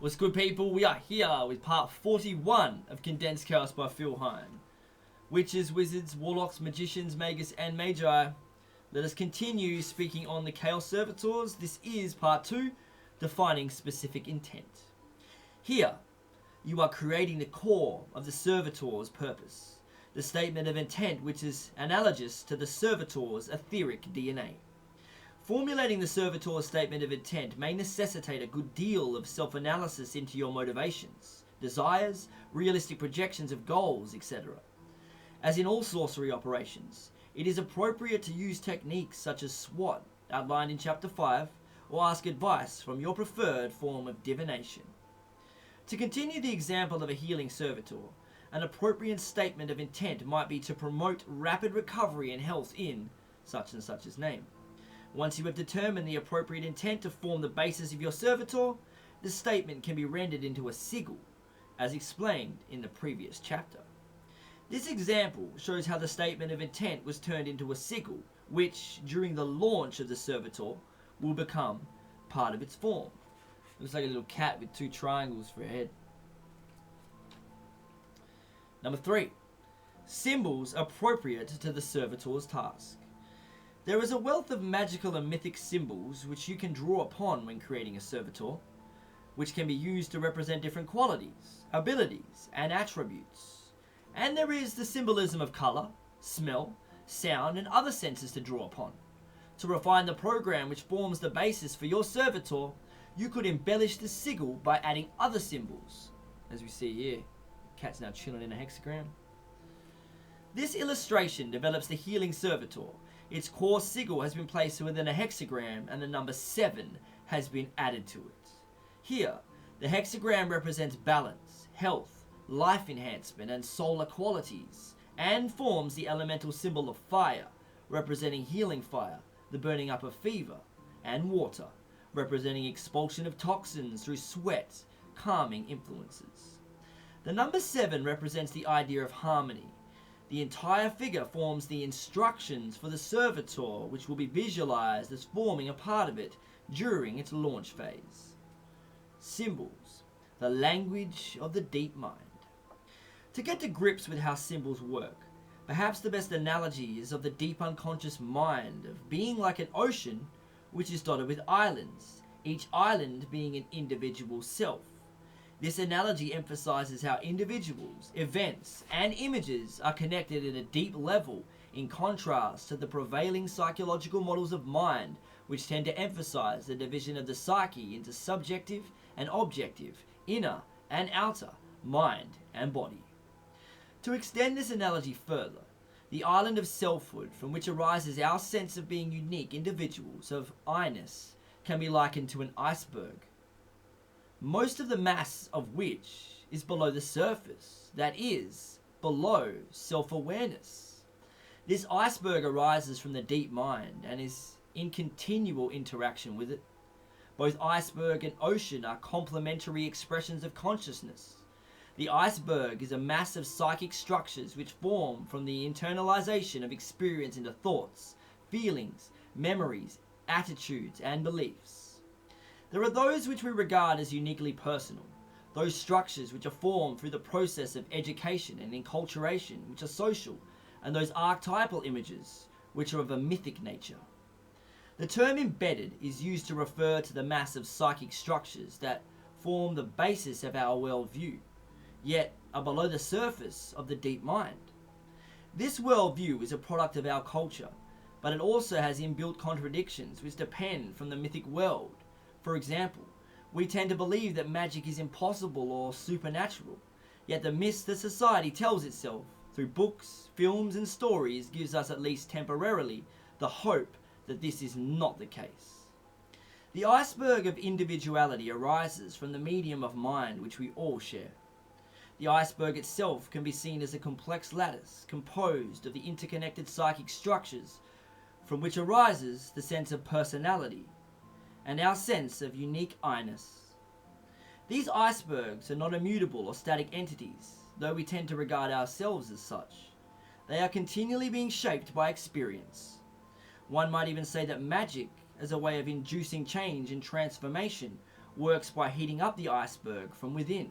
What's good, people? We are here with part 41 of Condensed Chaos by Phil Hine. Witches, wizards, warlocks, magicians, magus, and magi. Let us continue speaking on the Chaos Servitors. This is part 2, defining specific intent. Here, you are creating the core of the Servitor's purpose, the statement of intent which is analogous to the Servitor's etheric DNA. Formulating the Servitor's statement of intent may necessitate a good deal of self-analysis into your motivations, desires, realistic projections of goals, etc. As in all sorcery operations, it is appropriate to use techniques such as SWOT, outlined in Chapter 5, or ask advice from your preferred form of divination. To continue the example of a healing servitor, an appropriate statement of intent might be to promote rapid recovery and health in such and such's name. Once you have determined the appropriate intent to form the basis of your servitor, the statement can be rendered into a sigil, as explained in the previous chapter. This example shows how the statement of intent was turned into a sigil, which, during the launch of the servitor, will become part of its form. Looks like a little cat with two triangles for a head. Number 3. Symbols appropriate to the servitor's task. There is a wealth of magical and mythic symbols which you can draw upon when creating a servitor, which can be used to represent different qualities, abilities, and attributes. And there is the symbolism of colour, smell, sound, and other senses to draw upon. To refine the program which forms the basis for your servitor, you could embellish the sigil by adding other symbols. As we see here, cat's now chilling in a hexagram. This illustration develops the healing servitor. Its core sigil has been placed within a hexagram and the number 7 has been added to it. Here, the hexagram represents balance, health, life enhancement, and solar qualities, and forms the elemental symbol of fire, representing healing fire, the burning up of fever, and water, representing expulsion of toxins through sweat, calming influences. The number 7 represents the idea of harmony. The entire figure forms the instructions for the servitor, which will be visualized as forming a part of it during its launch phase. Symbols, the language of the deep mind. To get to grips with how symbols work, perhaps the best analogy is of the deep unconscious mind of being like an ocean which is dotted with islands, each island being an individual self. This analogy emphasizes how individuals, events, and images are connected at a deep level in contrast to the prevailing psychological models of mind, which tend to emphasize the division of the psyche into subjective and objective, inner and outer, mind and body. To extend this analogy further, the island of selfhood, from which arises our sense of being unique individuals of I-ness, can be likened to an iceberg, most of the mass of which is below the surface, that is, below self-awareness. This iceberg arises from the deep mind and is in continual interaction with it. Both iceberg and ocean are complementary expressions of consciousness. The iceberg is a mass of psychic structures which form from the internalization of experience into thoughts, feelings, memories, attitudes, and beliefs. There are those which we regard as uniquely personal, those structures which are formed through the process of education and enculturation which are social, and those archetypal images which are of a mythic nature. The term embedded is used to refer to the mass of psychic structures that form the basis of our worldview, yet are below the surface of the deep mind. This worldview is a product of our culture, but it also has inbuilt contradictions which depend from the mythic world. For example, we tend to believe that magic is impossible or supernatural, yet the myths that society tells itself through books, films, and stories gives us, at least temporarily, the hope that this is not the case. The iceberg of individuality arises from the medium of mind which we all share. The iceberg itself can be seen as a complex lattice composed of the interconnected psychic structures from which arises the sense of personality and our sense of unique I-ness. These icebergs are not immutable or static entities, though we tend to regard ourselves as such. They are continually being shaped by experience. One might even say that magic, as a way of inducing change and transformation, works by heating up the iceberg from within,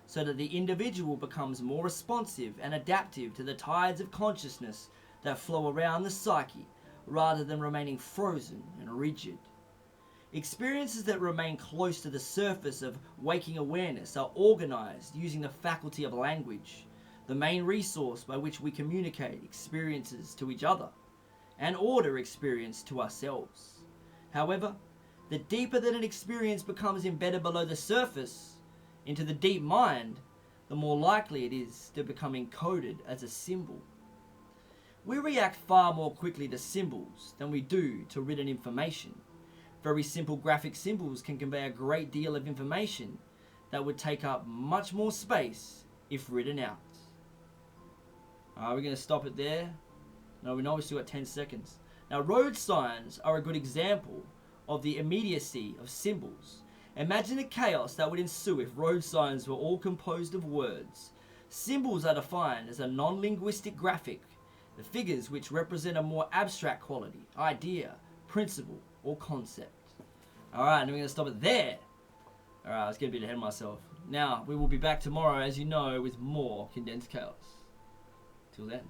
so that the individual becomes more responsive and adaptive to the tides of consciousness that flow around the psyche, rather than remaining frozen and rigid. Experiences that remain close to the surface of waking awareness are organized using the faculty of language, the main resource by which we communicate experiences to each other, and order experience to ourselves. However, the deeper that an experience becomes embedded below the surface, into the deep mind, the more likely it is to become encoded as a symbol. We react far more quickly to symbols than we do to written information. Very simple graphic symbols can convey a great deal of information that would take up much more space if written out. We're going to stop it there. No, we know we still got 10 seconds. Now, road signs are a good example of the immediacy of symbols. Imagine the chaos that would ensue if road signs were all composed of words. Symbols are defined as a non-linguistic graphic, the figures which represent a more abstract quality, idea, principle, or concept. Alright, and we're going to stop it there. Alright, I was getting a bit ahead of myself. Now, we will be back tomorrow, as you know, with more Condensed Chaos. Till then.